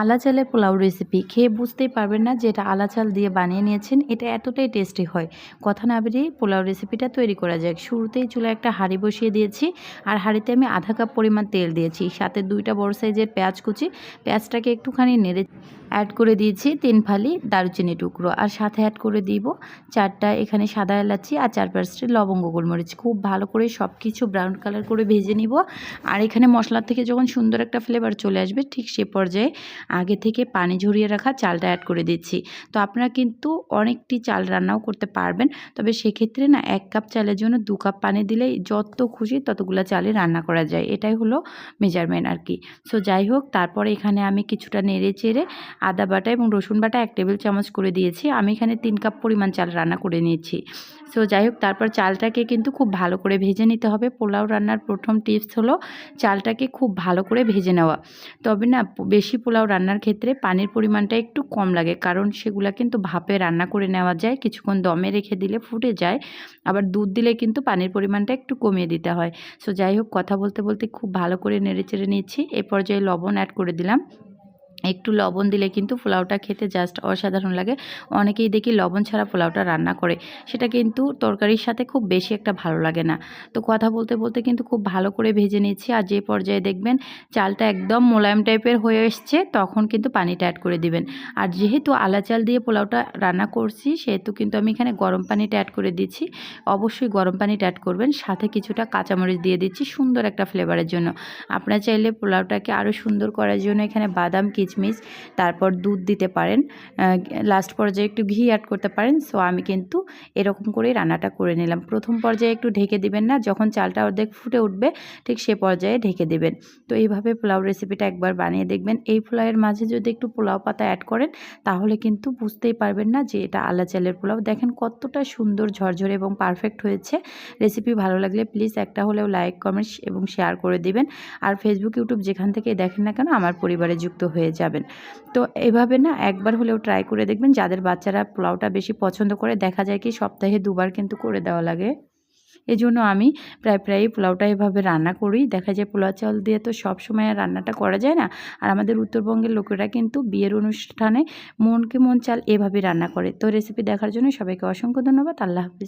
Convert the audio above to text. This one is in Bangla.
আলা চালের পোলাও রেসিপি খেয়ে বুঝতেই পারবেন না যে এটা আলা চাল দিয়ে বানিয়ে নিয়েছেন। এটা এতটাই টেস্টি হয়। কথা না বেরিয়ে পোলাও রেসিপিটা তৈরি করা যাক। শুরুতেই চুলায় একটা হাঁড়ি বসিয়ে দিয়েছি। আর হাঁড়িতে আমি আধা কাপ পরিমাণ তেল দিয়েছি। সাথে 2টা বড় সাইজের পেঁয়াজ কুচি। পেঁয়াজটাকে একটুখানি নেড়ে অ্যাড করে দিয়েছি 3 ফালি দারুচিনি টুকরো। আর সাথে অ্যাড করে দিব 4টা এখানে সাদা এলাচি আর 4-5টি লবঙ্গ গোলমরিচ। খুব ভালো করে সব কিছু ব্রাউন কালার করে ভেজে নিব। আর এখানে মশলা থেকে যখন সুন্দর একটা ফ্লেভার চলে আসবে ঠিক সে পর্যায়ে আগে থেকে পানি ঝরিয়ে রাখা চালটা অ্যাড করে দিচ্ছি। তো আপনারা কিন্তু অনেকটি চাল রান্নাও করতে পারবেন। তবে সেক্ষেত্রে না 1 কাপ চালের জন্য 2 কাপ পানি দিলেই যত খুশি ততগুলো চালই রান্না করা যায়। এটাই হলো মেজারমেন্ট আর কি। সো যাই হোক, তারপরে এখানে আমি কিছুটা নেড়ে চেড়ে আদা বাটা এবং রসুন বাটা 1 টেবিল চামচ করে দিয়েছি। আমি এখানে 3 কাপ পরিমাণ চাল রান্না করে নিয়েছি। সো যাই হোক, তারপর চালটাকে কিন্তু খুব ভালো করে ভেজে নিতে হবে। পোলাও রান্নার প্রথম টিপস হলো চালটাকে খুব ভালো করে ভেজে নেওয়া। তবে না বেশি পোলাও রান্নার ক্ষেত্রে পানির পরিমাণটা একটু কম লাগে, কারণ সেগুলা কিন্তু ভাপে রান্না করে নেওয়া যায়, কিছুক্ষণ দমে রেখে দিলে ফুটে যায়। আবার দুধ দিলে কিন্তু পানির পরিমাণটা একটু কমিয়ে দিতে হয়। সো যাই হোক, কথা বলতে বলতে খুব ভালো করে নেড়েচেড়ে নিচ্ছি। এই পর্যায়ে লবণ অ্যাড করে দিলাম। একটু লবণ দিলে কিন্তু পোলাওটা খেতে জাস্ট অসাধারণ লাগে। অনেকেই দেখি লবণ ছাড়া পোলাওটা রান্না করে, সেটা কিন্তু তরকারির সাথে খুব বেশি একটা ভালো লাগে না। তো কথা বলতে বলতে কিন্তু খুব ভালো করে ভেজে নিচ্ছি। আর যে পর্যায়ে দেখবেন চালটা একদম মোলায়েম টাইপের হয়ে এসছে, তখন কিন্তু পানিটা অ্যাড করে দিবেন। আর যেহেতু আলা চাল দিয়ে পোলাওটা রান্না করছি, সেহেতু কিন্তু আমি এখানে গরম পানিটা অ্যাড করে দিচ্ছি। অবশ্যই গরম পানিটা অ্যাড করবেন। সাথে কিছুটা কাঁচামরিচ দিয়ে দিচ্ছি সুন্দর একটা ফ্লেভারের জন্য। আপনারা চাইলে পোলাওটাকে আরও সুন্দর করার জন্য এখানে বাদাম, কিশমিশ, তারপর দুধ দিতে পারেন। লাস্ট পর্যায়ে একটু ঘি অ্যাড করতে পারেন। সো আমি কিন্তু এরকম করেই রান্নাটা করে নিলাম। প্রথম পর্যায়ে একটু ঢেকে দিবেন না, যখন চালটা অর্ধেক ফুটে উঠবে ঠিক সে পর্যায়ে ঢেকে দেবেন। তো এইভাবে পোলাও রেসিপিটা একবার বানিয়ে দেখবেন। এই পোলাওয়ের মাঝে যদি একটু পোলাও পাতা অ্যাড করেন, তাহলে কিন্তু বুঝতেই পারবেন না যে এটা আলা চালের পোলাও। দেখেন কতটা সুন্দর ঝরঝরে এবং পারফেক্ট হয়েছে। রেসিপি ভালো লাগলে প্লিজ একটা হলেও লাইক, কমেন্ট এবং শেয়ার করে দিবেন। আর ফেসবুক, ইউটিউব যেখান থেকে দেখেন না কেন আমার পরিবারে যুক্ত হয়ে যাবেন। তো এভাবে না একবার হলেও ট্রাই করে দেখবেন। যাদের বাচ্চারা পোলাওটা বেশি পছন্দ করে, দেখা যায় কি সপ্তাহে 2বার কিন্তু করে দেওয়া লাগে। এজন্য আমি প্রায়ই পোলাওটা এভাবে রান্না করি। দেখা যায় পোলাও চাল দিয়ে তো সবসময় আর রান্নাটা করা যায় না। আর আমাদের উত্তরবঙ্গের লোকেরা কিন্তু বিয়ের অনুষ্ঠানে মনকে মন চাল এভাবে রান্না করে। তো রেসিপি দেখার জন্য সবাইকে অসংখ্য ধন্যবাদ। আল্লাহ হাফিজ।